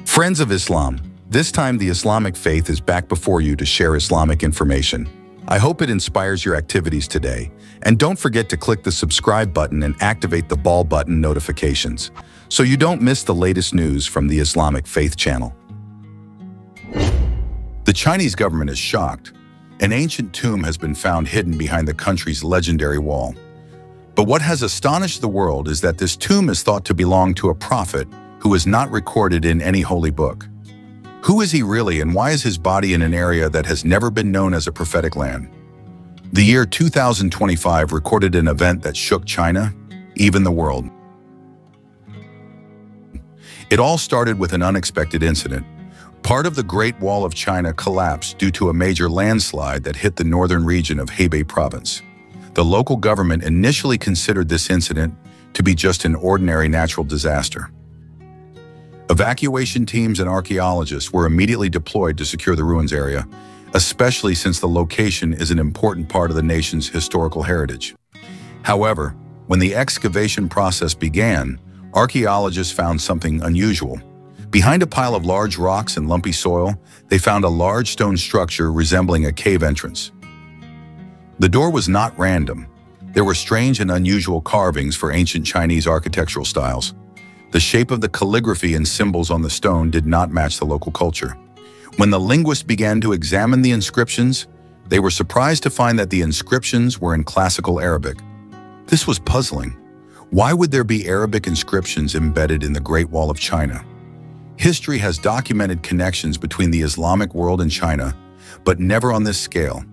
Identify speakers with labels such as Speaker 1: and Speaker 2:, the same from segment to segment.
Speaker 1: Friends of Islam, this time the Islamic faith is back before you to share Islamic information. I hope it inspires your activities today, and don't forget to click the subscribe button and activate the bell button notifications so you don't miss the latest news from the Islamic Faith channel. The Chinese government is shocked. An ancient tomb has been found hidden behind the country's legendary wall. But what has astonished the world is that this tomb is thought to belong to a prophet who is not recorded in any holy book. Who is he really, and why is his body in an area that has never been known as a prophetic land? The year 2025 recorded an event that shook China, even the world. It all started with an unexpected incident. Part of the Great Wall of China collapsed due to a major landslide that hit the northern region of Hebei province. The local government initially considered this incident to be just an ordinary natural disaster. Evacuation teams and archaeologists were immediately deployed to secure the ruins area, especially since the location is an important part of the nation's historical heritage. However, when the excavation process began, archaeologists found something unusual. Behind a pile of large rocks and lumpy soil, they found a large stone structure resembling a cave entrance. The door was not random. There were strange and unusual carvings for ancient Chinese architectural styles. The shape of the calligraphy and symbols on the stone did not match the local culture. When the linguists began to examine the inscriptions, they were surprised to find that the inscriptions were in classical Arabic. This was puzzling. Why would there be Arabic inscriptions embedded in the Great Wall of China? History has documented connections between the Islamic world and China, but never on this scale.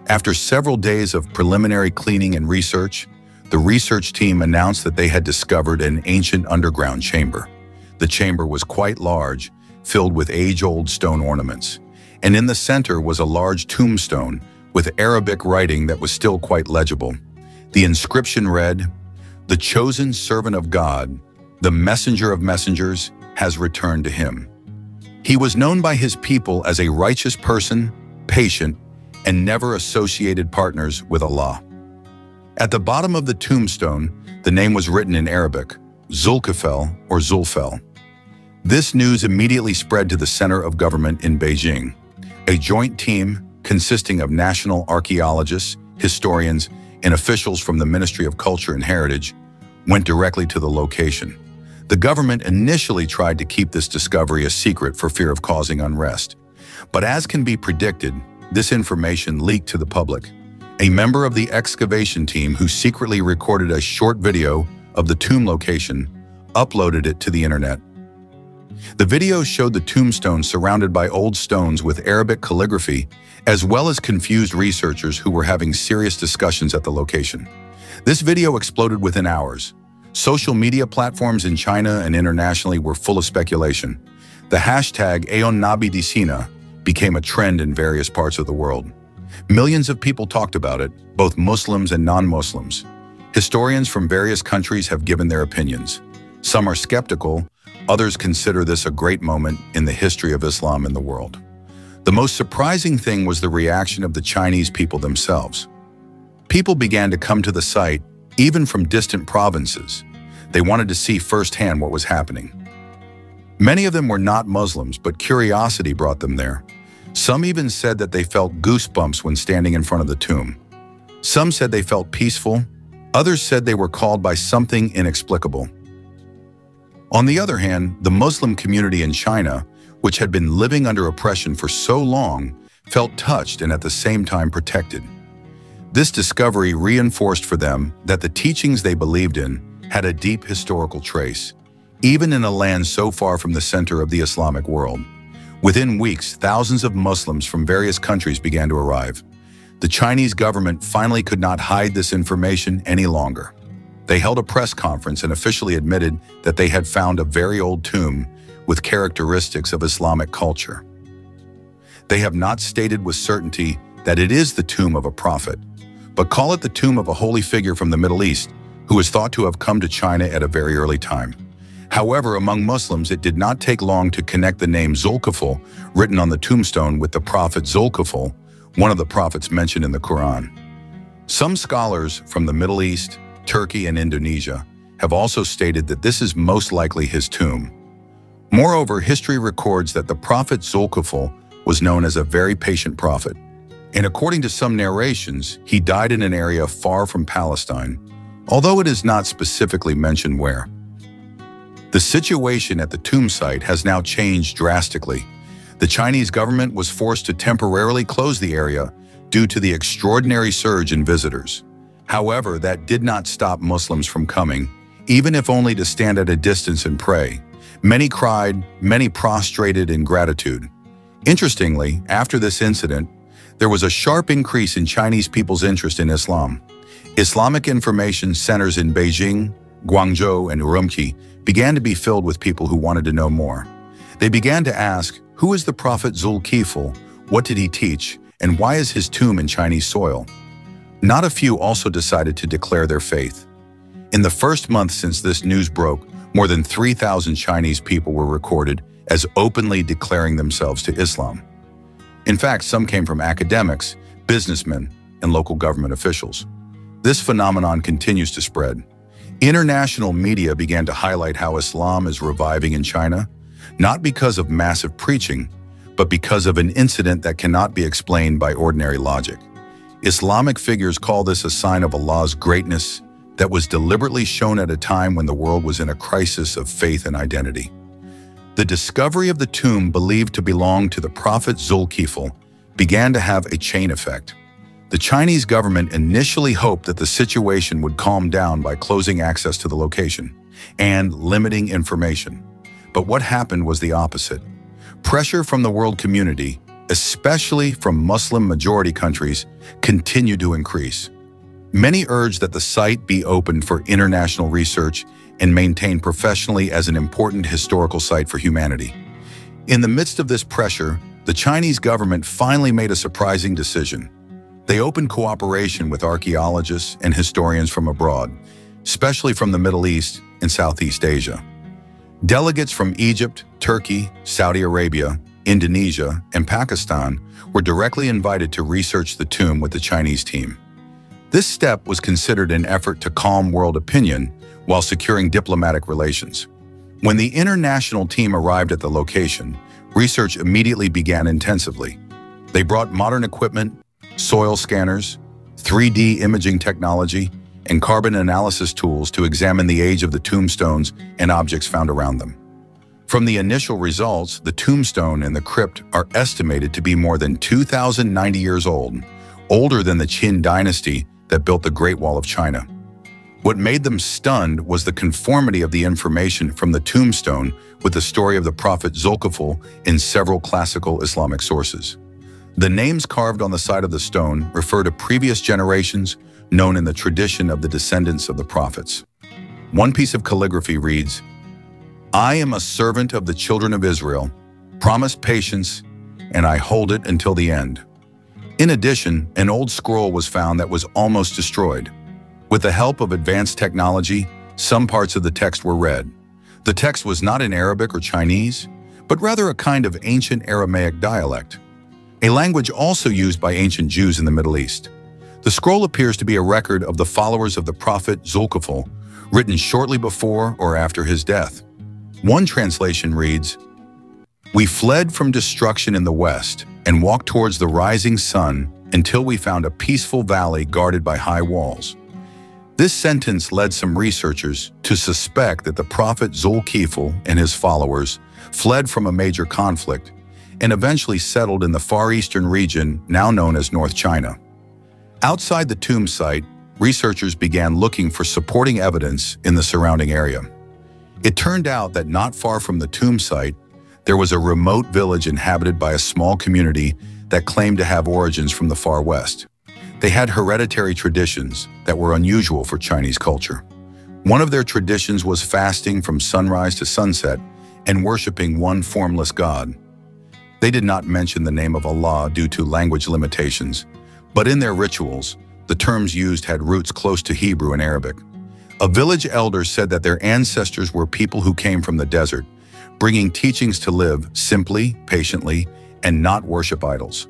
Speaker 1: After several days of preliminary cleaning and research, the research team announced that they had discovered an ancient underground chamber. The chamber was quite large, filled with age-old stone ornaments, and in the center was a large tombstone with Arabic writing that was still quite legible. The inscription read, "The chosen servant of God, the messenger of messengers, has returned to him. He was known by his people as a righteous person, patient, and never associated partners with Allah." At the bottom of the tombstone, the name was written in Arabic, Zulkifel or Zulfel. This news immediately spread to the center of government in Beijing. A joint team consisting of national archaeologists, historians, and officials from the Ministry of Culture and Heritage went directly to the location. The government initially tried to keep this discovery a secret for fear of causing unrest. But as can be predicted, this information leaked to the public. A member of the excavation team who secretly recorded a short video of the tomb location uploaded it to the internet. The video showed the tombstone surrounded by old stones with Arabic calligraphy, as well as confused researchers who were having serious discussions at the location. This video exploded within hours. Social media platforms in China and internationally were full of speculation. The hashtag Aeon Nabi di Sina became a trend in various parts of the world. Millions of people talked about it, both Muslims and non-Muslims. Historians from various countries have given their opinions. Some are skeptical, others consider this a great moment in the history of Islam in the world. The most surprising thing was the reaction of the Chinese people themselves. People began to come to the site, even from distant provinces. They wanted to see firsthand what was happening. Many of them were not Muslims, but curiosity brought them there. Some even said that they felt goosebumps when standing in front of the tomb. Some said they felt peaceful. Others said they were called by something inexplicable. On the other hand, the Muslim community in China, which had been living under oppression for so long, felt touched and at the same time protected. This discovery reinforced for them that the teachings they believed in had a deep historical trace, even in a land so far from the center of the Islamic world. Within weeks, thousands of Muslims from various countries began to arrive. The Chinese government finally could not hide this information any longer. They held a press conference and officially admitted that they had found a very old tomb with characteristics of Islamic culture. They have not stated with certainty that it is the tomb of a prophet, but call it the tomb of a holy figure from the Middle East who is thought to have come to China at a very early time. However, among Muslims, it did not take long to connect the name Zulkifl, written on the tombstone, with the prophet Zulkifl, one of the prophets mentioned in the Quran. Some scholars from the Middle East, Turkey, and Indonesia have also stated that this is most likely his tomb. Moreover, history records that the prophet Zulkifl was known as a very patient prophet, and according to some narrations, he died in an area far from Palestine, although it is not specifically mentioned where. The situation at the tomb site has now changed drastically. The Chinese government was forced to temporarily close the area due to the extraordinary surge in visitors. However, that did not stop Muslims from coming, even if only to stand at a distance and pray. Many cried, many prostrated in gratitude. Interestingly, after this incident, there was a sharp increase in Chinese people's interest in Islam. Islamic information centers in Beijing, Guangzhou, and Urumqi began to be filled with people who wanted to know more. They began to ask, who is the Prophet Zulkifl? What did he teach? And why is his tomb in Chinese soil? Not a few also decided to declare their faith. In the first month since this news broke, more than 3,000 Chinese people were recorded as openly declaring themselves to Islam. In fact, some came from academics, businessmen, and local government officials. This phenomenon continues to spread. International media began to highlight how Islam is reviving in China, not because of massive preaching, but because of an incident that cannot be explained by ordinary logic. Islamic figures call this a sign of Allah's greatness that was deliberately shown at a time when the world was in a crisis of faith and identity. The discovery of the tomb believed to belong to the Prophet Zulkifl began to have a chain effect. The Chinese government initially hoped that the situation would calm down by closing access to the location and limiting information. But what happened was the opposite. Pressure from the world community, especially from Muslim-majority countries, continued to increase. Many urged that the site be opened for international research and maintained professionally as an important historical site for humanity. In the midst of this pressure, the Chinese government finally made a surprising decision. They opened cooperation with archaeologists and historians from abroad, especially from the Middle East and Southeast Asia. Delegates from Egypt, Turkey, Saudi Arabia, Indonesia, and Pakistan were directly invited to research the tomb with the Chinese team. This step was considered an effort to calm world opinion while securing diplomatic relations. When the international team arrived at the location, research immediately began intensively. They brought modern equipment, soil scanners, 3D imaging technology, and carbon analysis tools to examine the age of the tombstones and objects found around them. From the initial results, the tombstone and the crypt are estimated to be more than 2,090 years old, older than the Qin dynasty that built the Great Wall of China. What made them stunned was the conformity of the information from the tombstone with the story of the Prophet Zulkifl in several classical Islamic sources. The names carved on the side of the stone refer to previous generations known in the tradition of the descendants of the prophets. One piece of calligraphy reads, "I am a servant of the children of Israel, promised patience, and I hold it until the end." In addition, an old scroll was found that was almost destroyed. With the help of advanced technology, some parts of the text were read. The text was not in Arabic or Chinese, but rather a kind of ancient Aramaic dialect, a language also used by ancient Jews in the Middle East. The scroll appears to be a record of the followers of the Prophet Zulkifl, written shortly before or after his death. One translation reads, "We fled from destruction in the west and walked towards the rising sun until we found a peaceful valley guarded by high walls." This sentence led some researchers to suspect that the Prophet Zulkifl and his followers fled from a major conflict and eventually settled in the Far Eastern region now known as North China. Outside the tomb site, researchers began looking for supporting evidence in the surrounding area. It turned out that not far from the tomb site, there was a remote village inhabited by a small community that claimed to have origins from the far west. They had hereditary traditions that were unusual for Chinese culture. One of their traditions was fasting from sunrise to sunset and worshiping one formless god. They did not mention the name of Allah due to language limitations, but in their rituals, the terms used had roots close to Hebrew and Arabic. A village elder said that their ancestors were people who came from the desert, bringing teachings to live simply, patiently, and not worship idols.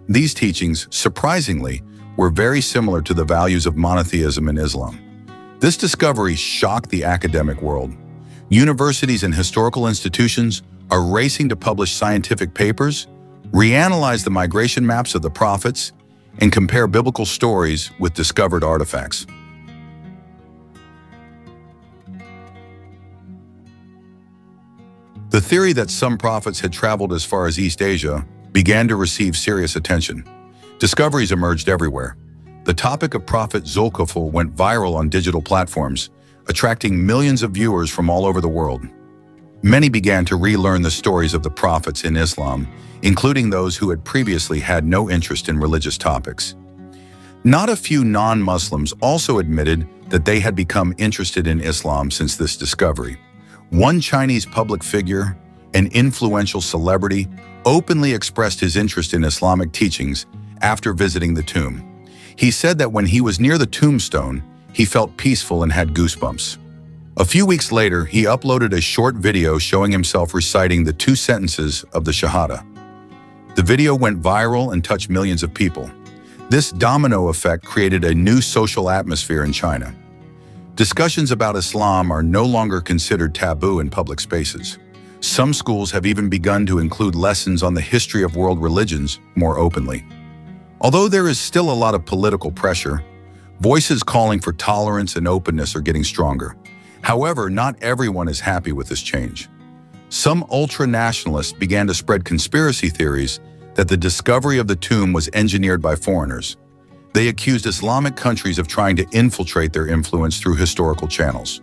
Speaker 1: These teachings, surprisingly, were very similar to the values of monotheism in Islam. This discovery shocked the academic world. Universities and historical institutions are racing to publish scientific papers, reanalyze the migration maps of the prophets, and compare biblical stories with discovered artifacts. The theory that some prophets had traveled as far as East Asia began to receive serious attention. Discoveries emerged everywhere. The topic of Prophet Zulkifl went viral on digital platforms, attracting millions of viewers from all over the world. Many began to relearn the stories of the prophets in Islam, including those who had previously had no interest in religious topics. Not a few non-Muslims also admitted that they had become interested in Islam since this discovery. One Chinese public figure, an influential celebrity, openly expressed his interest in Islamic teachings after visiting the tomb. He said that when he was near the tombstone, he felt peaceful and had goosebumps. A few weeks later, he uploaded a short video showing himself reciting the 2 sentences of the Shahada. The video went viral and touched millions of people. This domino effect created a new social atmosphere in China. Discussions about Islam are no longer considered taboo in public spaces. Some schools have even begun to include lessons on the history of world religions more openly. Although there is still a lot of political pressure, voices calling for tolerance and openness are getting stronger. However, not everyone is happy with this change. Some ultra-nationalists began to spread conspiracy theories that the discovery of the tomb was engineered by foreigners. They accused Islamic countries of trying to infiltrate their influence through historical channels.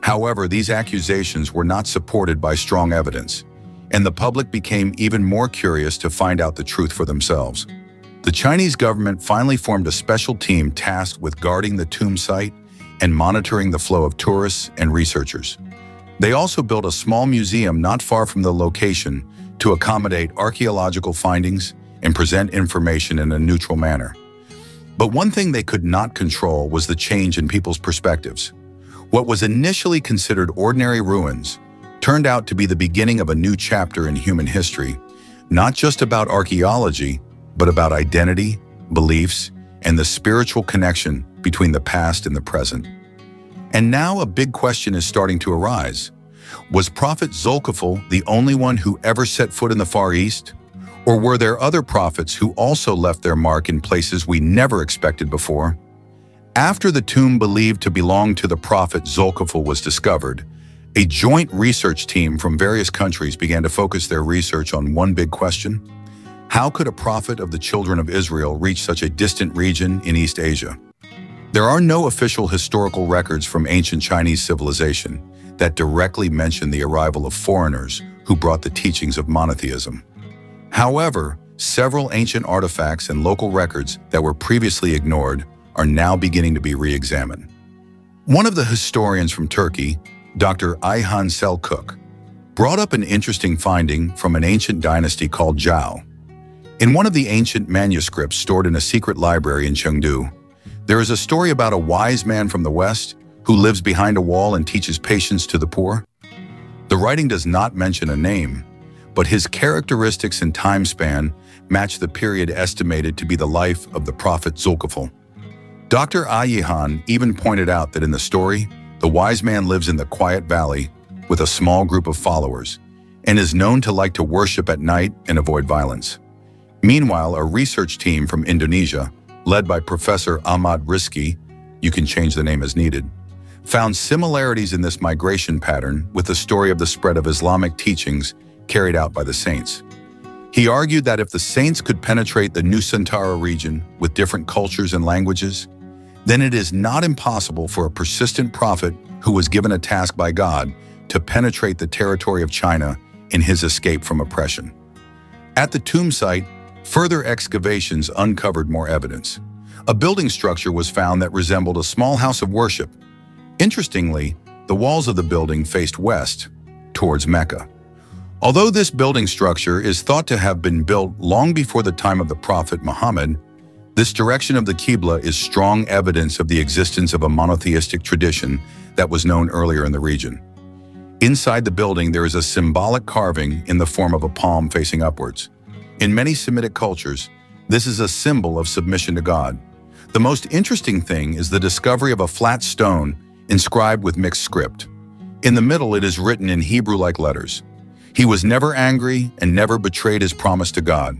Speaker 1: However, these accusations were not supported by strong evidence, and the public became even more curious to find out the truth for themselves. The Chinese government finally formed a special team tasked with guarding the tomb site and monitoring the flow of tourists and researchers. They also built a small museum not far from the location to accommodate archaeological findings and present information in a neutral manner. But one thing they could not control was the change in people's perspectives. What was initially considered ordinary ruins turned out to be the beginning of a new chapter in human history, not just about archaeology, but about identity, beliefs, and the spiritual connection between the past and the present. And now a big question is starting to arise. Was Prophet Zulkifl the only one who ever set foot in the Far East? Or were there other prophets who also left their mark in places we never expected before? After the tomb believed to belong to the prophet Zulkifl was discovered, a joint research team from various countries began to focus their research on one big question: how could a prophet of the children of Israel reach such a distant region in East Asia? There are no official historical records from ancient Chinese civilization that directly mention the arrival of foreigners who brought the teachings of monotheism. However, several ancient artifacts and local records that were previously ignored are now beginning to be re-examined. One of the historians from Turkey, Dr. Ayhan Selçuk, brought up an interesting finding from an ancient dynasty called Zhao. In one of the ancient manuscripts stored in a secret library in Chengdu, there is a story about a wise man from the West who lives behind a wall and teaches patience to the poor. The writing does not mention a name, but his characteristics and time span match the period estimated to be the life of the prophet Zulkifl. Dr. Ayhan even pointed out that in the story, the wise man lives in the quiet valley with a small group of followers and is known to like to worship at night and avoid violence. Meanwhile, a research team from Indonesia, led by Professor Ahmad Rizki, you can change the name as needed, found similarities in this migration pattern with the story of the spread of Islamic teachings carried out by the saints. He argued that if the saints could penetrate the Nusantara region with different cultures and languages, then it is not impossible for a persistent prophet who was given a task by God to penetrate the territory of China in his escape from oppression. At the tomb site, further excavations uncovered more evidence. A building structure was found that resembled a small house of worship. Interestingly, the walls of the building faced west, towards Mecca. Although this building structure is thought to have been built long before the time of the Prophet Muhammad, this direction of the Qibla is strong evidence of the existence of a monotheistic tradition that was known earlier in the region. Inside the building, there is a symbolic carving in the form of a palm facing upwards. In many Semitic cultures, this is a symbol of submission to God. The most interesting thing is the discovery of a flat stone inscribed with mixed script. In the middle, it is written in Hebrew-like letters. He was never angry and never betrayed his promise to God.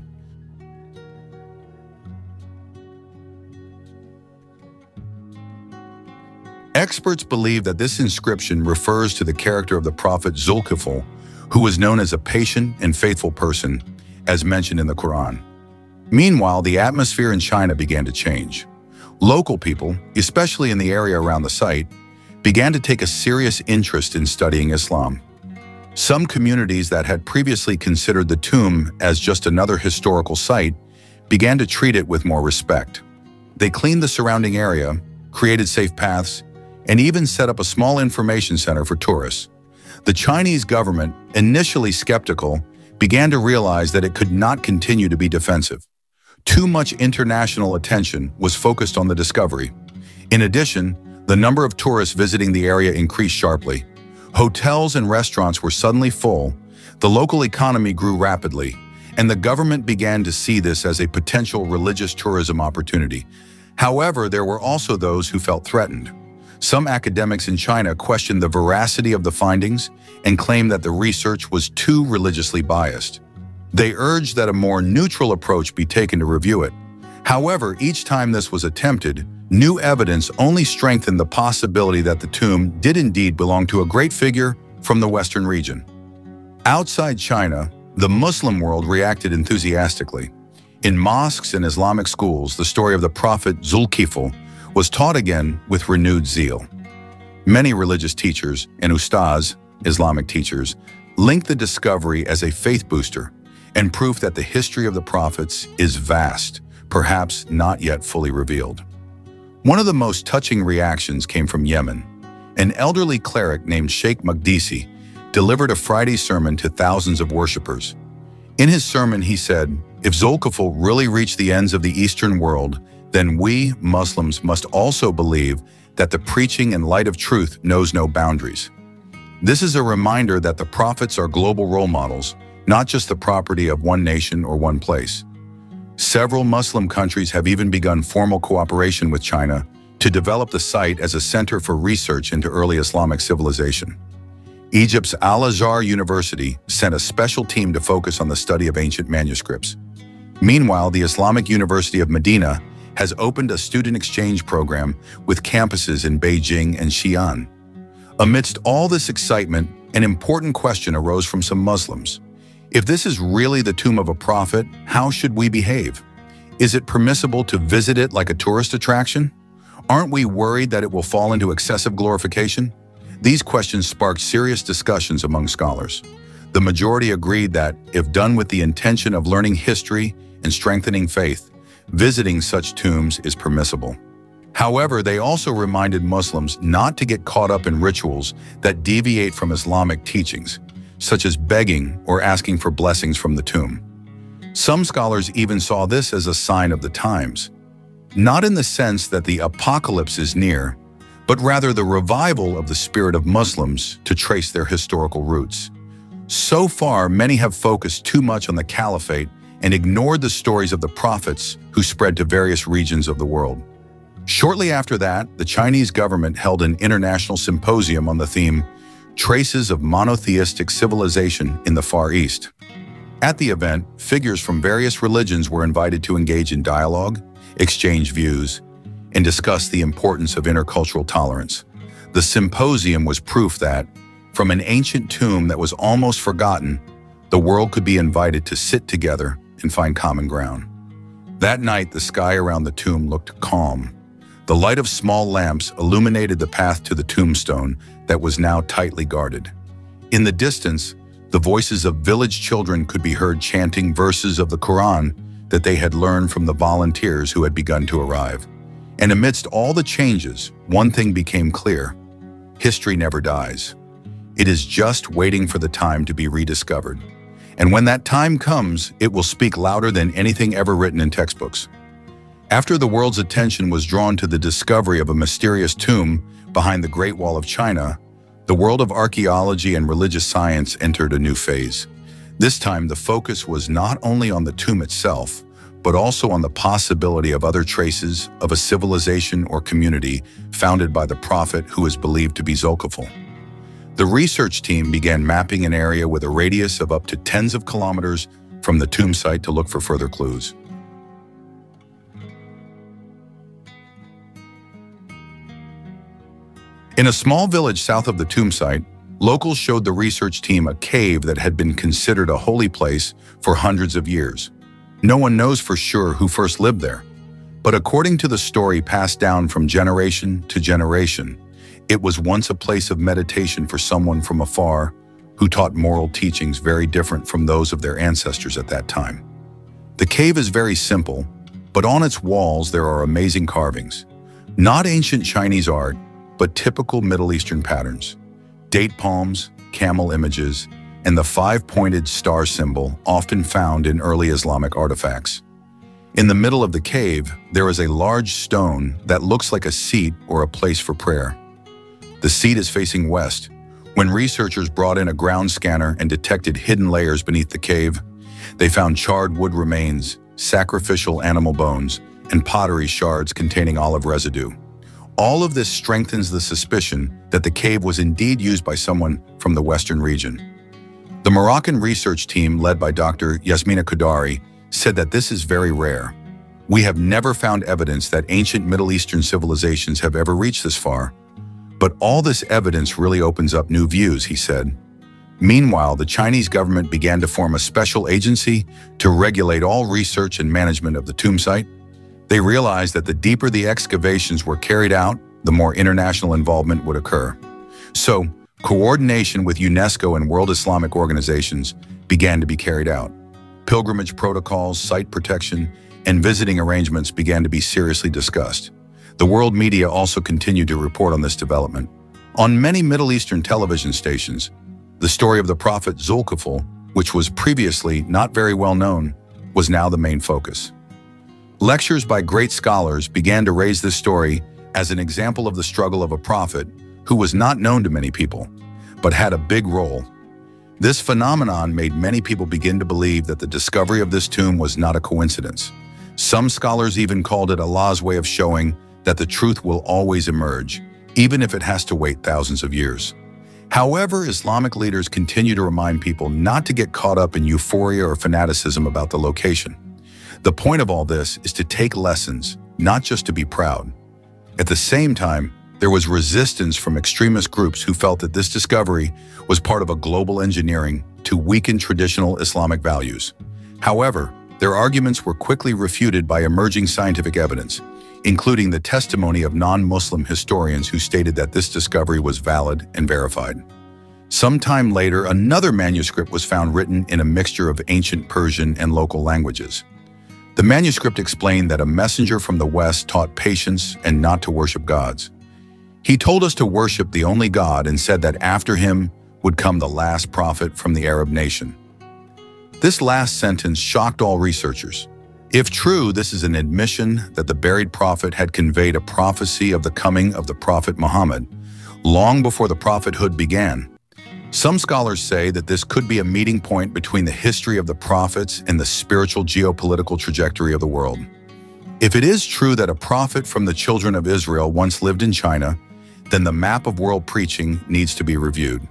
Speaker 1: Experts believe that this inscription refers to the character of the prophet Zulkifl, who was known as a patient and faithful person, as mentioned in the Quran. Meanwhile, the atmosphere in China began to change. Local people, especially in the area around the site, began to take a serious interest in studying Islam. Some communities that had previously considered the tomb as just another historical site began to treat it with more respect. They cleaned the surrounding area, created safe paths, and even set up a small information center for tourists. The Chinese government, initially skeptical, began to realize that it could not continue to be defensive. Too much international attention was focused on the discovery. In addition, the number of tourists visiting the area increased sharply. Hotels and restaurants were suddenly full, the local economy grew rapidly, and the government began to see this as a potential religious tourism opportunity. However, there were also those who felt threatened. Some academics in China questioned the veracity of the findings and claimed that the research was too religiously biased. They urged that a more neutral approach be taken to review it. However, each time this was attempted, new evidence only strengthened the possibility that the tomb did indeed belong to a great figure from the Western region. Outside China, the Muslim world reacted enthusiastically. In mosques and Islamic schools, the story of the prophet Zulkifl was taught again with renewed zeal. Many religious teachers and ustaz, Islamic teachers, linked the discovery as a faith booster and proof that the history of the prophets is vast, perhaps not yet fully revealed. One of the most touching reactions came from Yemen. An elderly cleric named Sheikh Magdisi delivered a Friday sermon to thousands of worshippers. In his sermon, he said, "If Zulkifl really reached the ends of the Eastern world, then we, Muslims, must also believe that the preaching and light of truth knows no boundaries." This is a reminder that the prophets are global role models, not just the property of one nation or one place. Several Muslim countries have even begun formal cooperation with China to develop the site as a center for research into early Islamic civilization. Egypt's Al-Azhar University sent a special team to focus on the study of ancient manuscripts. Meanwhile, the Islamic University of Medina has opened a student exchange program with campuses in Beijing and Xi'an. Amidst all this excitement, an important question arose from some Muslims. If this is really the tomb of a prophet, how should we behave? Is it permissible to visit it like a tourist attraction? Aren't we worried that it will fall into excessive glorification? These questions sparked serious discussions among scholars. The majority agreed that, if done with the intention of learning history and strengthening faith, visiting such tombs is permissible. However, they also reminded Muslims not to get caught up in rituals that deviate from Islamic teachings, such as begging or asking for blessings from the tomb. Some scholars even saw this as a sign of the times, not in the sense that the apocalypse is near, but rather the revival of the spirit of Muslims to trace their historical roots. So far, many have focused too much on the caliphate and ignored the stories of the prophets who spread to various regions of the world. Shortly after that, the Chinese government held an international symposium on the theme, Traces of Monotheistic Civilization in the Far East. At the event, figures from various religions were invited to engage in dialogue, exchange views, and discuss the importance of intercultural tolerance. The symposium was proof that, from an ancient tomb that was almost forgotten, the world could be invited to sit together and find common ground. That night, the sky around the tomb looked calm. The light of small lamps illuminated the path to the tombstone that was now tightly guarded. In the distance, the voices of village children could be heard chanting verses of the Quran that they had learned from the volunteers who had begun to arrive. And amidst all the changes, one thing became clear: history never dies. It is just waiting for the time to be rediscovered. And when that time comes, it will speak louder than anything ever written in textbooks. After the world's attention was drawn to the discovery of a mysterious tomb behind the Great Wall of China, the world of archaeology and religious science entered a new phase. This time, the focus was not only on the tomb itself, but also on the possibility of other traces of a civilization or community founded by the prophet who is believed to be Zulkifil. The research team began mapping an area with a radius of up to tens of kilometers from the tomb site to look for further clues. In a small village south of the tomb site, locals showed the research team a cave that had been considered a holy place for hundreds of years. No one knows for sure who first lived there, but according to the story passed down from generation to generation, it was once a place of meditation for someone from afar who taught moral teachings very different from those of their ancestors at that time. The cave is very simple, but on its walls there are amazing carvings. Not ancient Chinese art, but typical Middle Eastern patterns. Date palms, camel images, and the five-pointed star symbol often found in early Islamic artifacts. In the middle of the cave, there is a large stone that looks like a seat or a place for prayer. The seat is facing west. When researchers brought in a ground scanner and detected hidden layers beneath the cave, they found charred wood remains, sacrificial animal bones, and pottery shards containing olive residue. All of this strengthens the suspicion that the cave was indeed used by someone from the western region. The Moroccan research team, led by Dr. Yasmina Khodari, said that this is very rare. We have never found evidence that ancient Middle Eastern civilizations have ever reached this far. But all this evidence really opens up new views, he said. Meanwhile, the Chinese government began to form a special agency to regulate all research and management of the tomb site. They realized that the deeper the excavations were carried out, the more international involvement would occur. So, coordination with UNESCO and World Islamic organizations began to be carried out. Pilgrimage protocols, site protection, and visiting arrangements began to be seriously discussed. The world media also continued to report on this development. On many Middle Eastern television stations, the story of the prophet Zulkifil, which was previously not very well known, was now the main focus. Lectures by great scholars began to raise this story as an example of the struggle of a prophet who was not known to many people, but had a big role. This phenomenon made many people begin to believe that the discovery of this tomb was not a coincidence. Some scholars even called it Allah's way of showing that the truth will always emerge, even if it has to wait thousands of years. However, Islamic leaders continue to remind people not to get caught up in euphoria or fanaticism about the location. The point of all this is to take lessons, not just to be proud. At the same time, there was resistance from extremist groups who felt that this discovery was part of a global engineering to weaken traditional Islamic values. However, their arguments were quickly refuted by emerging scientific evidence, including the testimony of non-Muslim historians who stated that this discovery was valid and verified. Sometime later, another manuscript was found written in a mixture of ancient Persian and local languages. The manuscript explained that a messenger from the West taught patience and not to worship gods. He told us to worship the only God and said that after him would come the last prophet from the Arab nation. This last sentence shocked all researchers. If true, this is an admission that the buried prophet had conveyed a prophecy of the coming of the prophet Muhammad long before the prophethood began. Some scholars say that this could be a meeting point between the history of the prophets and the spiritual geopolitical trajectory of the world. If it is true that a prophet from the children of Israel once lived in China, then the map of world preaching needs to be reviewed.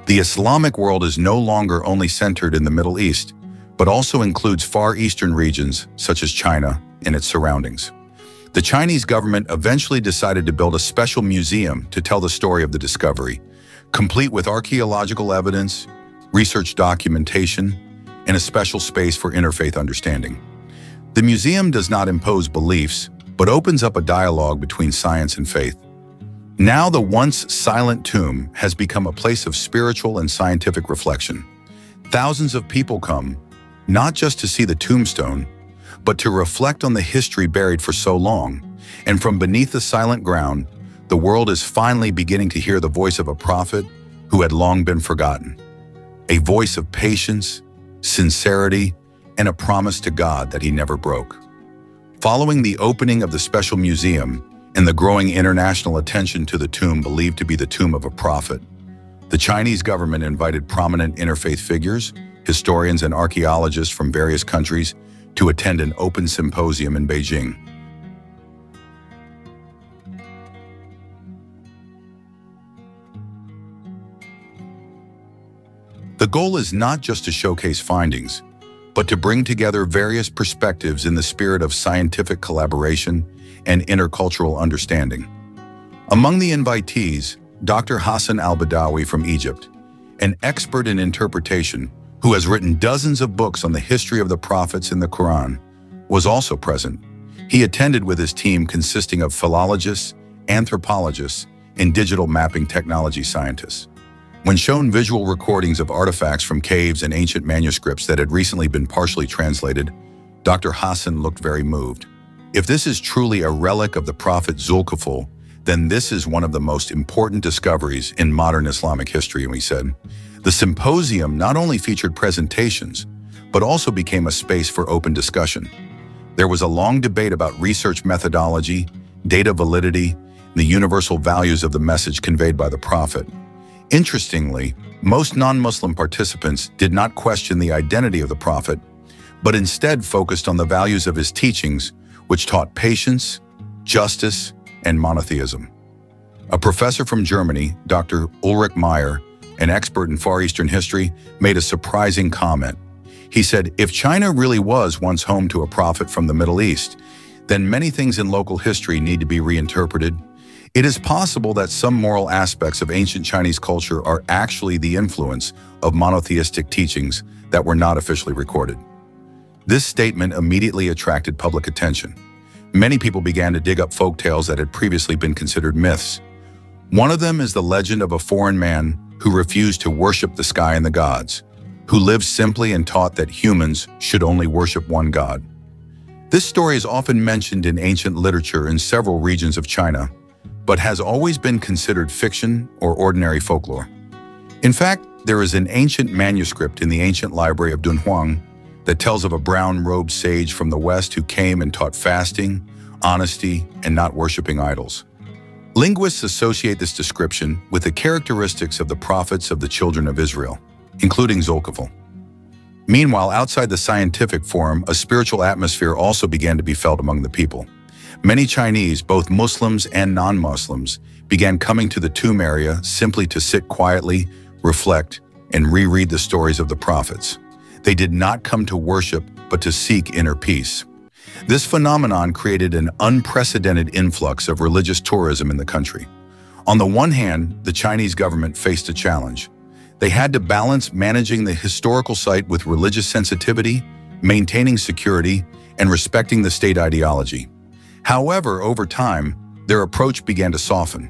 Speaker 1: The Islamic world is no longer only centered in the Middle East, but also includes Far Eastern regions such as China and its surroundings. The Chinese government eventually decided to build a special museum to tell the story of the discovery, complete with archaeological evidence, research documentation, and a special space for interfaith understanding. The museum does not impose beliefs, but opens up a dialogue between science and faith. Now the once silent tomb has become a place of spiritual and scientific reflection. Thousands of people come, not just to see the tombstone, but to reflect on the history buried for so long. And from beneath the silent ground, the world is finally beginning to hear the voice of a prophet who had long been forgotten. A voice of patience, sincerity, and a promise to God that he never broke. Following the opening of the special museum and the growing international attention to the tomb believed to be the tomb of a prophet, the Chinese government invited prominent interfaith figures, historians, and archaeologists from various countries to attend an open symposium in Beijing. The goal is not just to showcase findings, but to bring together various perspectives in the spirit of scientific collaboration and intercultural understanding. Among the invitees, Dr. Hassan al-Badawi from Egypt, an expert in interpretation who has written dozens of books on the history of the prophets in the Quran, was also present. He attended with his team consisting of philologists, anthropologists, and digital mapping technology scientists. When shown visual recordings of artifacts from caves and ancient manuscripts that had recently been partially translated, Dr. Hassan looked very moved. If this is truly a relic of the prophet Zulkifl, then this is one of the most important discoveries in modern Islamic history, he said. The symposium not only featured presentations, but also became a space for open discussion. There was a long debate about research methodology, data validity, and the universal values of the message conveyed by the prophet. Interestingly, most non-Muslim participants did not question the identity of the prophet, but instead focused on the values of his teachings, which taught patience, justice, and monotheism. A professor from Germany, Dr. Ulrich Meyer, an expert in Far Eastern history, made a surprising comment. He said, if China really was once home to a prophet from the Middle East, then many things in local history need to be reinterpreted. It is possible that some moral aspects of ancient Chinese culture are actually the influence of monotheistic teachings that were not officially recorded. This statement immediately attracted public attention. Many people began to dig up folktales that had previously been considered myths. One of them is the legend of a foreign man who refused to worship the sky and the gods, who lived simply and taught that humans should only worship one god. This story is often mentioned in ancient literature in several regions of China, but has always been considered fiction or ordinary folklore. In fact, there is an ancient manuscript in the ancient library of Dunhuang that tells of a brown-robed sage from the West who came and taught fasting, honesty, and not worshiping idols. Linguists associate this description with the characteristics of the prophets of the children of Israel, including Zulkifl. Meanwhile, outside the scientific forum, a spiritual atmosphere also began to be felt among the people. Many Chinese, both Muslims and non-Muslims, began coming to the tomb area simply to sit quietly, reflect, and reread the stories of the prophets. They did not come to worship, but to seek inner peace. This phenomenon created an unprecedented influx of religious tourism in the country. On the one hand, the Chinese government faced a challenge. They had to balance managing the historical site with religious sensitivity, maintaining security, and respecting the state ideology. However, over time, their approach began to soften.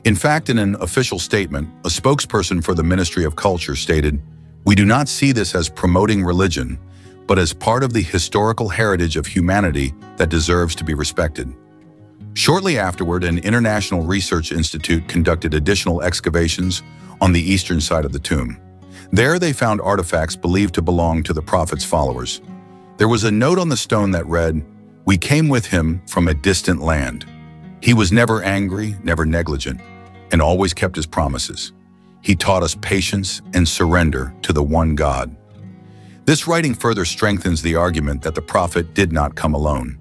Speaker 1: In fact, in an official statement, a spokesperson for the Ministry of Culture stated, "We do not see this as promoting religion, but as part of the historical heritage of humanity that deserves to be respected." Shortly afterward, an international research institute conducted additional excavations on the eastern side of the tomb. There they found artifacts believed to belong to the prophet's followers. There was a note on the stone that read, "We came with him from a distant land. He was never angry, never negligent, and always kept his promises. He taught us patience and surrender to the one God." This writing further strengthens the argument that the prophet did not come alone.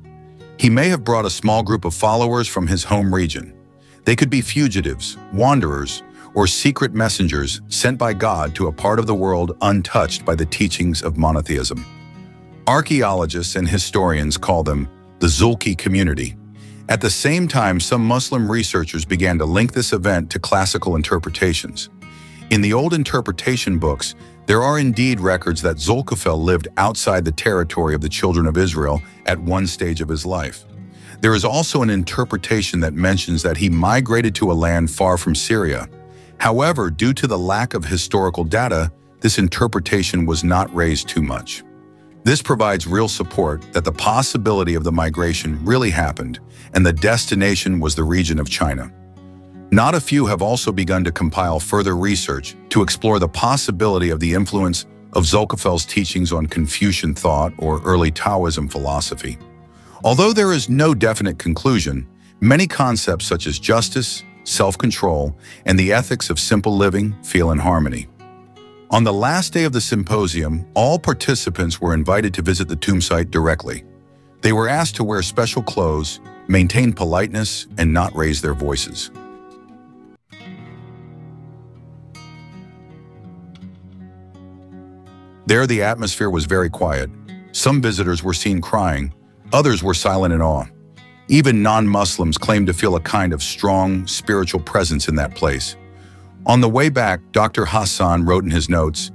Speaker 1: He may have brought a small group of followers from his home region. They could be fugitives, wanderers, or secret messengers sent by God to a part of the world untouched by the teachings of monotheism. Archaeologists and historians call them the Zulki community. At the same time, some Muslim researchers began to link this event to classical interpretations. In the old interpretation books, there are indeed records that Zulkifl lived outside the territory of the children of Israel at one stage of his life. There is also an interpretation that mentions that he migrated to a land far from Syria. However, due to the lack of historical data, this interpretation was not raised too much. This provides real support that the possibility of the migration really happened, and the destination was the region of China. Not a few have also begun to compile further research to explore the possibility of the influence of Zulkifl's teachings on Confucian thought or early Taoism philosophy. Although there is no definite conclusion, many concepts such as justice, self-control, and the ethics of simple living feel in harmony. On the last day of the symposium, all participants were invited to visit the tomb site directly. They were asked to wear special clothes, maintain politeness, and not raise their voices. There, the atmosphere was very quiet. Some visitors were seen crying, others were silent in awe. Even non-Muslims claimed to feel a kind of strong, spiritual presence in that place. On the way back, Dr. Hassan wrote in his notes,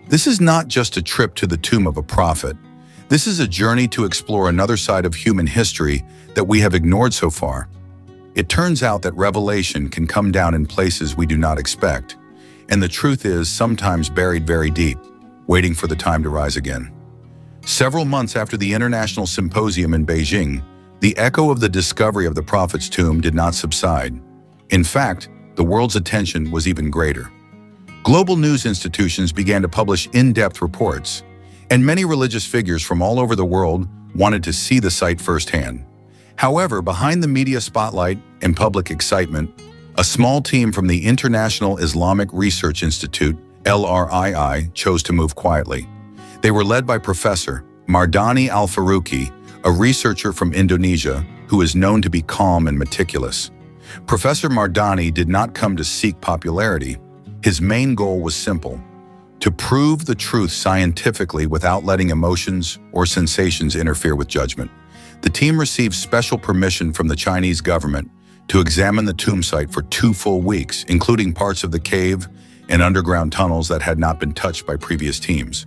Speaker 1: "This is not just a trip to the tomb of a prophet. This is a journey to explore another side of human history that we have ignored so far. It turns out that revelation can come down in places we do not expect, and the truth is sometimes buried very deep, waiting for the time to rise again." Several months after the International Symposium in Beijing, the echo of the discovery of the prophet's tomb did not subside. In fact, the world's attention was even greater. Global news institutions began to publish in-depth reports, and many religious figures from all over the world wanted to see the site firsthand. However, behind the media spotlight and public excitement, a small team from the International Islamic Research Institute, LRII, chose to move quietly. They were led by Professor Mardani Al-Faruqi, a researcher from Indonesia who is known to be calm and meticulous. Professor Mardani did not come to seek popularity. His main goal was simple: to prove the truth scientifically without letting emotions or sensations interfere with judgment. The team received special permission from the Chinese government to examine the tomb site for 2 full weeks, including parts of the cave and underground tunnels that had not been touched by previous teams.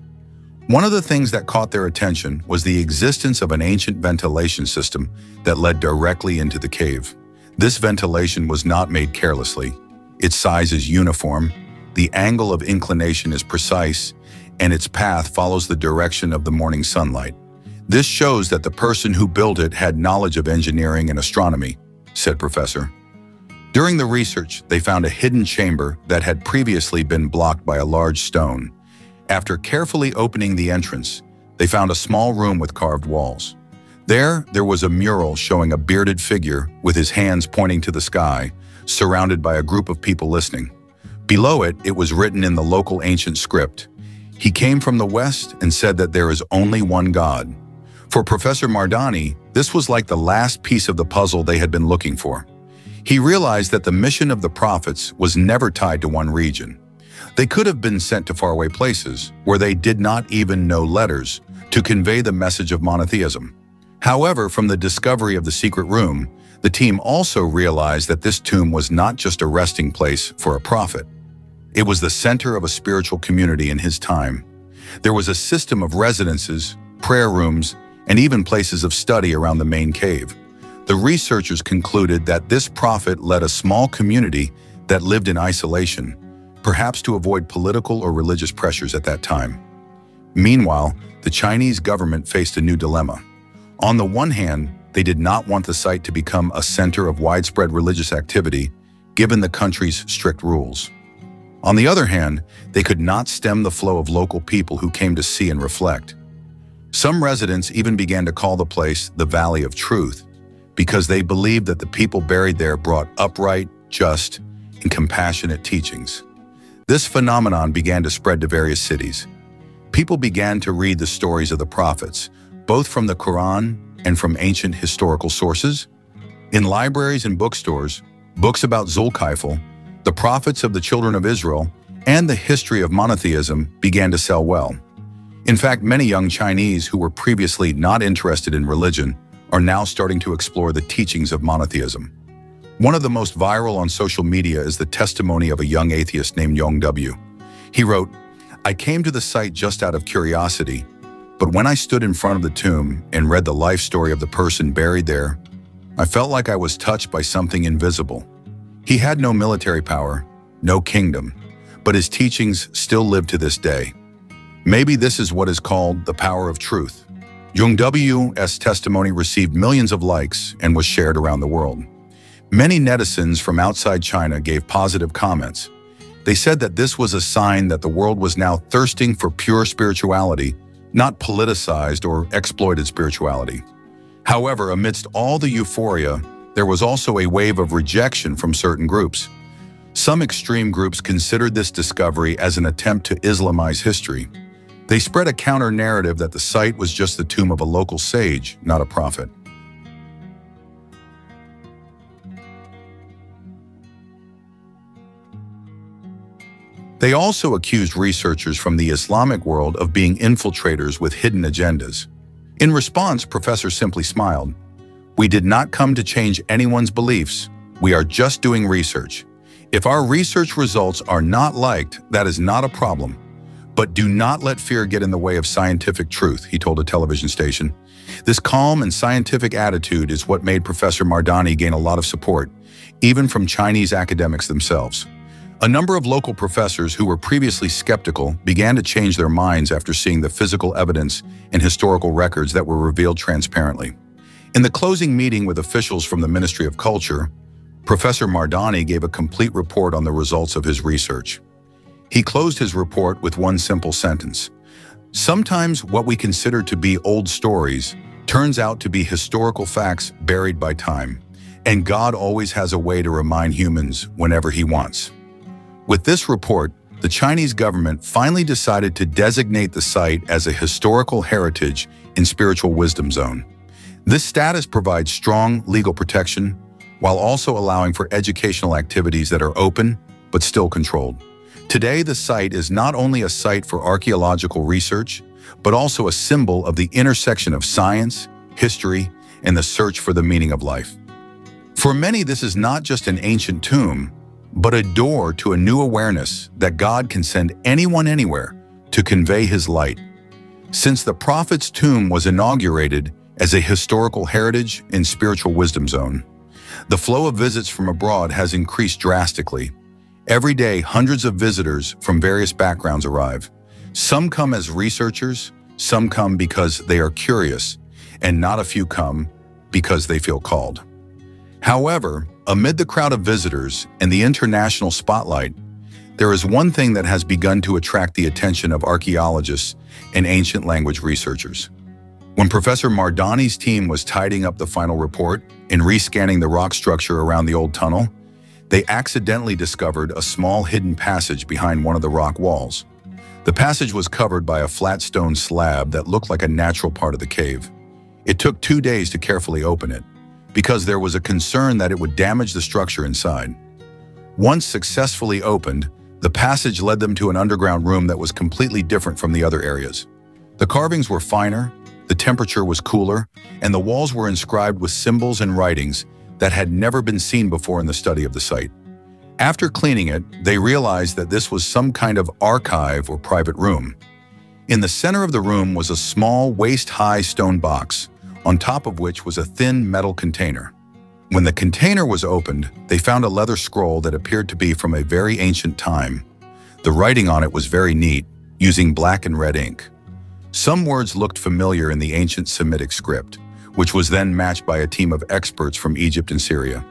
Speaker 1: One of the things that caught their attention was the existence of an ancient ventilation system that led directly into the cave. This ventilation was not made carelessly. Its size is uniform, the angle of inclination is precise, and its path follows the direction of the morning sunlight. This shows that the person who built it had knowledge of engineering and astronomy, said Professor. During the research, they found a hidden chamber that had previously been blocked by a large stone. After carefully opening the entrance, they found a small room with carved walls. There was a mural showing a bearded figure with his hands pointing to the sky, surrounded by a group of people listening. Below it, it was written in the local ancient script. He came from the west and said that there is only one God. For Professor Mardani, this was like the last piece of the puzzle they had been looking for. He realized that the mission of the prophets was never tied to one region. They could have been sent to faraway places, where they did not even know letters, to convey the message of monotheism. However, from the discovery of the secret room, the team also realized that this tomb was not just a resting place for a prophet. It was the center of a spiritual community in his time. There was a system of residences, prayer rooms, and even places of study around the main cave. The researchers concluded that this prophet led a small community that lived in isolation, perhaps to avoid political or religious pressures at that time. Meanwhile, the Chinese government faced a new dilemma. On the one hand, they did not want the site to become a center of widespread religious activity, given the country's strict rules. On the other hand, they could not stem the flow of local people who came to see and reflect. Some residents even began to call the place the Valley of Truth, because they believed that the people buried there brought upright, just, and compassionate teachings. This phenomenon began to spread to various cities. People began to read the stories of the prophets, both from the Quran and from ancient historical sources. In libraries and bookstores, books about Zulkifl, the prophets of the children of Israel, and the history of monotheism began to sell well. In fact, many young Chinese who were previously not interested in religion are now starting to explore the teachings of monotheism. One of the most viral on social media is the testimony of a young atheist named Yong W. He wrote, "I came to the site just out of curiosity, but when I stood in front of the tomb and read the life story of the person buried there, I felt like I was touched by something invisible. He had no military power, no kingdom, but his teachings still live to this day. Maybe this is what is called the power of truth." Yong W's testimony received millions of likes and was shared around the world. Many netizens from outside China gave positive comments. They said that this was a sign that the world was now thirsting for pure spirituality, not politicized or exploited spirituality. However, amidst all the euphoria, there was also a wave of rejection from certain groups. Some extreme groups considered this discovery as an attempt to Islamize history. They spread a counter-narrative that the site was just the tomb of a local sage, not a prophet. They also accused researchers from the Islamic world of being infiltrators with hidden agendas. In response, Professor simply smiled. "We did not come to change anyone's beliefs. We are just doing research. If our research results are not liked, that is not a problem. But do not let fear get in the way of scientific truth," he told a television station. This calm and scientific attitude is what made Professor Mardani gain a lot of support, even from Chinese academics themselves. A number of local professors who were previously skeptical began to change their minds after seeing the physical evidence and historical records that were revealed transparently. In the closing meeting with officials from the Ministry of Culture, Professor Mardani gave a complete report on the results of his research. He closed his report with one simple sentence: "Sometimes what we consider to be old stories turns out to be historical facts buried by time, and God always has a way to remind humans whenever He wants." With this report, the Chinese government finally decided to designate the site as a historical heritage in spiritual wisdom zone. This status provides strong legal protection while also allowing for educational activities that are open but still controlled. Today, the site is not only a site for archaeological research, but also a symbol of the intersection of science, history, and the search for the meaning of life. For many, this is not just an ancient tomb, but a door to a new awareness that God can send anyone anywhere to convey His light. Since the prophet's tomb was inaugurated as a historical heritage in spiritual wisdom zone, the flow of visits from abroad has increased drastically. Every day, hundreds of visitors from various backgrounds arrive. Some come as researchers, some come because they are curious, and not a few come because they feel called. However, amid the crowd of visitors and the international spotlight, there is one thing that has begun to attract the attention of archaeologists and ancient language researchers. When Professor Mardani's team was tidying up the final report and rescanning the rock structure around the old tunnel, they accidentally discovered a small hidden passage behind one of the rock walls. The passage was covered by a flat stone slab that looked like a natural part of the cave. It took 2 days to carefully open it, because there was a concern that it would damage the structure inside. Once successfully opened, the passage led them to an underground room that was completely different from the other areas. The carvings were finer, the temperature was cooler, and the walls were inscribed with symbols and writings that had never been seen before in the study of the site. After cleaning it, they realized that this was some kind of archive or private room. In the center of the room was a small, waist-high stone box, on top of which was a thin metal container. When the container was opened, they found a leather scroll that appeared to be from a very ancient time. The writing on it was very neat, using black and red ink. Some words looked familiar in the ancient Semitic script, which was then matched by a team of experts from Egypt and Syria.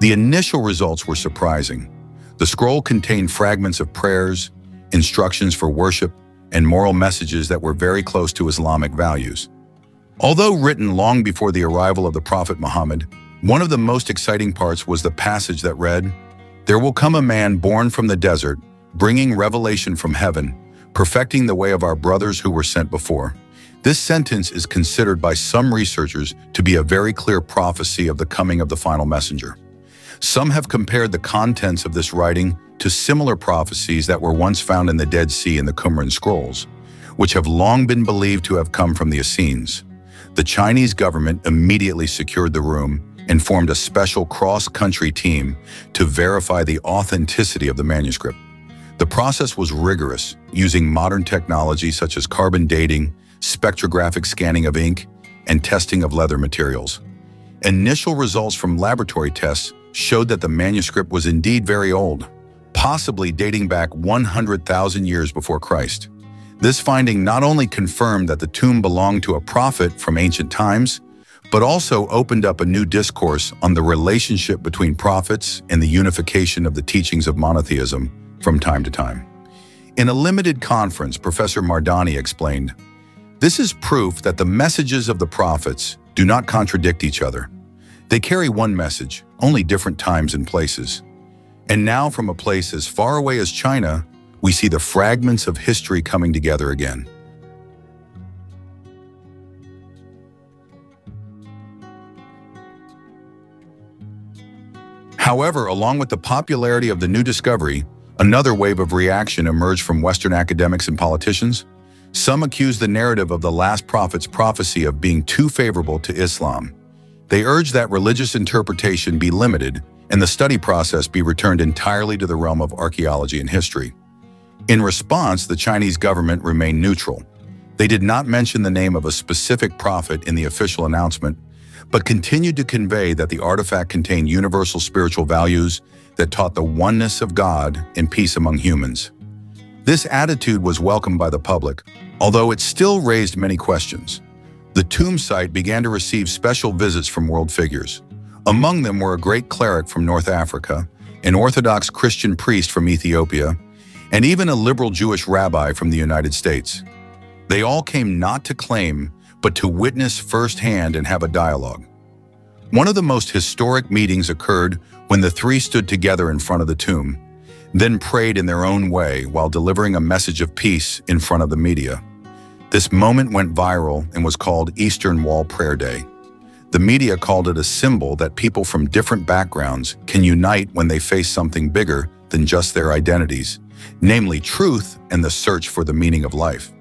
Speaker 1: The initial results were surprising. The scroll contained fragments of prayers, instructions for worship, and moral messages that were very close to Islamic values. Although written long before the arrival of the Prophet Muhammad, one of the most exciting parts was the passage that read, "There will come a man born from the desert, bringing revelation from heaven, perfecting the way of our brothers who were sent before." This sentence is considered by some researchers to be a very clear prophecy of the coming of the final messenger. Some have compared the contents of this writing to similar prophecies that were once found in the Dead Sea and the Qumran scrolls, which have long been believed to have come from the Essenes. The Chinese government immediately secured the room and formed a special cross-country team to verify the authenticity of the manuscript. The process was rigorous, using modern technology such as carbon dating, spectrographic scanning of ink, and testing of leather materials. Initial results from laboratory tests showed that the manuscript was indeed very old, possibly dating back 100,000 years before Christ. This finding not only confirmed that the tomb belonged to a prophet from ancient times, but also opened up a new discourse on the relationship between prophets and the unification of the teachings of monotheism from time to time. In a limited conference, Professor Mardani explained, "This is proof that the messages of the prophets do not contradict each other. They carry one message, only different times and places. And now, from a place as far away as China, we see the fragments of history coming together again. However, along with the popularity of the new discovery, another wave of reaction emerged from Western academics and politicians. Some accused the narrative of the last prophet's prophecy of being too favorable to Islam. They urged that religious interpretation be limited and the study process be returned entirely to the realm of archaeology and history. In response, the Chinese government remained neutral. They did not mention the name of a specific prophet in the official announcement, but continued to convey that the artifact contained universal spiritual values that taught the oneness of God and peace among humans. This attitude was welcomed by the public, although it still raised many questions. The tomb site began to receive special visits from world figures. Among them were a great cleric from North Africa, an Orthodox Christian priest from Ethiopia, and even a liberal Jewish rabbi from the United States. They all came not to claim, but to witness firsthand and have a dialogue. One of the most historic meetings occurred when the three stood together in front of the tomb, then prayed in their own way while delivering a message of peace in front of the media. This moment went viral and was called Eastern Wall Prayer Day. The media called it a symbol that people from different backgrounds can unite when they face something bigger than just their identities, namely truth and the search for the meaning of life.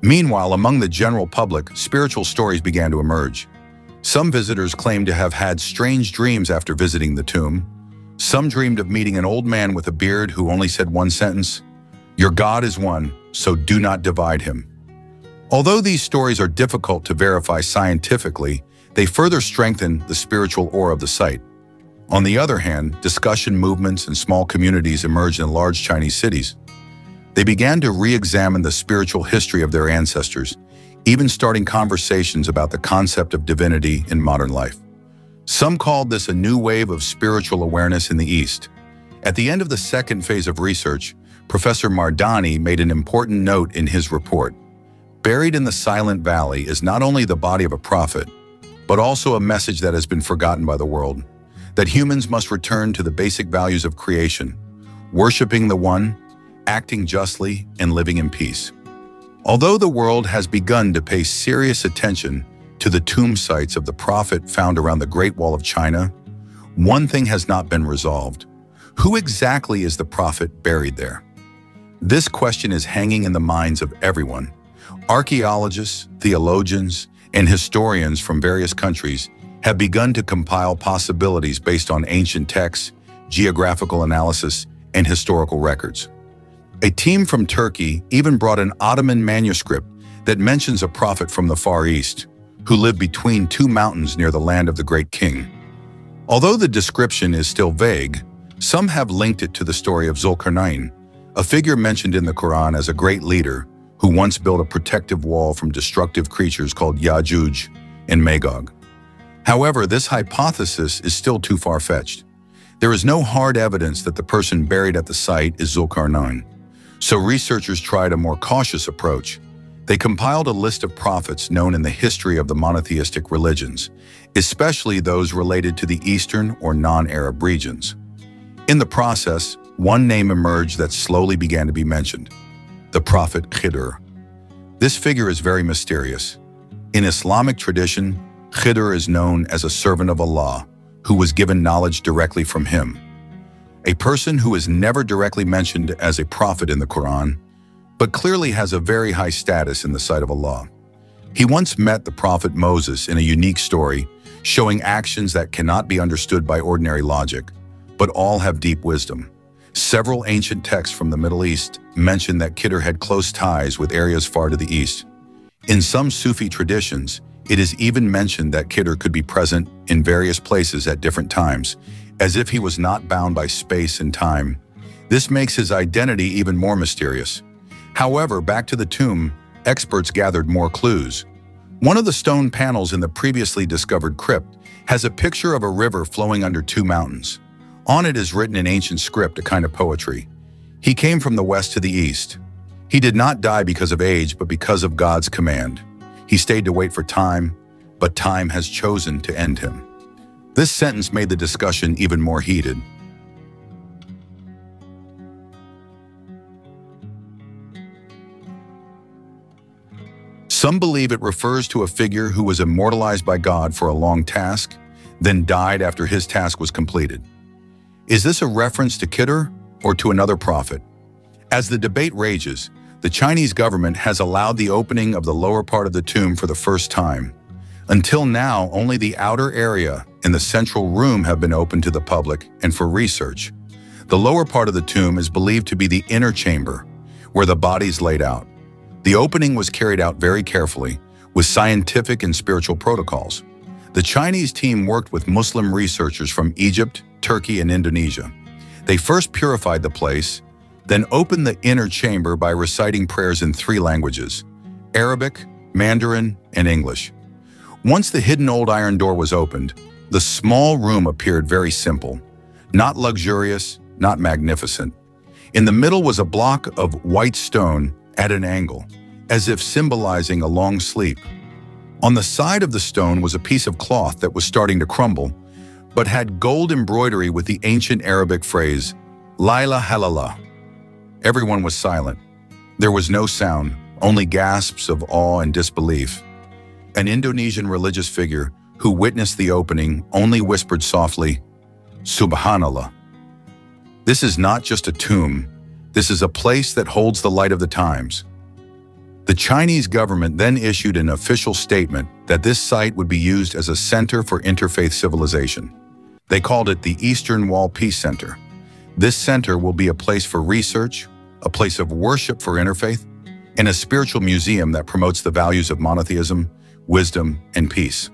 Speaker 1: Meanwhile, among the general public, spiritual stories began to emerge. Some visitors claimed to have had strange dreams after visiting the tomb. Some dreamed of meeting an old man with a beard who only said one sentence, "Your God is one, so do not divide him." Although these stories are difficult to verify scientifically, they further strengthen the spiritual aura of the site. On the other hand, discussion movements and small communities emerged in large Chinese cities. They began to re-examine the spiritual history of their ancestors, even starting conversations about the concept of divinity in modern life. Some called this a new wave of spiritual awareness in the East. At the end of the second phase of research, Professor Mardani made an important note in his report. Buried in the Silent Valley is not only the body of a prophet, but also a message that has been forgotten by the world, that humans must return to the basic values of creation, worshiping the One, acting justly, and living in peace. Although the world has begun to pay serious attention to the tomb sites of the prophet found around the Great Wall of China, one thing has not been resolved. Who exactly is the prophet buried there? This question is hanging in the minds of everyone. Archaeologists, theologians, and historians from various countries have begun to compile possibilities based on ancient texts, geographical analysis, and historical records. A team from Turkey even brought an Ottoman manuscript that mentions a prophet from the Far East who lived between two mountains near the land of the Great King. Although the description is still vague, some have linked it to the story of Zulkarnain, a figure mentioned in the Quran as a great leader who once built a protective wall from destructive creatures called Ya'juj and Magog. However, this hypothesis is still too far-fetched. There is no hard evidence that the person buried at the site is Zulkarnain. So researchers tried a more cautious approach. They compiled a list of prophets known in the history of the monotheistic religions, especially those related to the Eastern or non-Arab regions. In the process, one name emerged that slowly began to be mentioned: the prophet Khidr. This figure is very mysterious. In Islamic tradition, Khidr is known as a servant of Allah who was given knowledge directly from him. A person who is never directly mentioned as a prophet in the Quran, but clearly has a very high status in the sight of Allah. He once met the prophet Moses in a unique story, showing actions that cannot be understood by ordinary logic, but all have deep wisdom. Several ancient texts from the Middle East mention that Khidr had close ties with areas far to the east. In some Sufi traditions, it is even mentioned that Khidr could be present in various places at different times, as if he was not bound by space and time. This makes his identity even more mysterious. However, back to the tomb, experts gathered more clues. One of the stone panels in the previously discovered crypt has a picture of a river flowing under two mountains. On it is written in ancient script, a kind of poetry. He came from the west to the east. He did not die because of age, but because of God's command. He stayed to wait for time, but time has chosen to end him. This sentence made the discussion even more heated. Some believe it refers to a figure who was immortalized by God for a long task, then died after his task was completed. Is this a reference to Khidr or to another prophet? As the debate rages, the Chinese government has allowed the opening of the lower part of the tomb for the first time. Until now, only the outer area and the central room have been open to the public and for research. The lower part of the tomb is believed to be the inner chamber, where the body's laid out. The opening was carried out very carefully, with scientific and spiritual protocols. The Chinese team worked with Muslim researchers from Egypt, Turkey, and Indonesia. They first purified the place, then opened the inner chamber by reciting prayers in 3 languages: Arabic, Mandarin, and English. Once the hidden old iron door was opened, the small room appeared very simple, not luxurious, not magnificent. In the middle was a block of white stone at an angle, as if symbolizing a long sleep. On the side of the stone was a piece of cloth that was starting to crumble, but had gold embroidery with the ancient Arabic phrase, La ilaha illallah. Everyone was silent. There was no sound, only gasps of awe and disbelief. An Indonesian religious figure who witnessed the opening only whispered softly, Subhanallah. This is not just a tomb. This is a place that holds the light of the times. The Chinese government then issued an official statement that this site would be used as a center for interfaith civilization. They called it the Eastern Wall Peace Center. This center will be a place for research, a place of worship for interfaith, and a spiritual museum that promotes the values of monotheism, wisdom, and peace.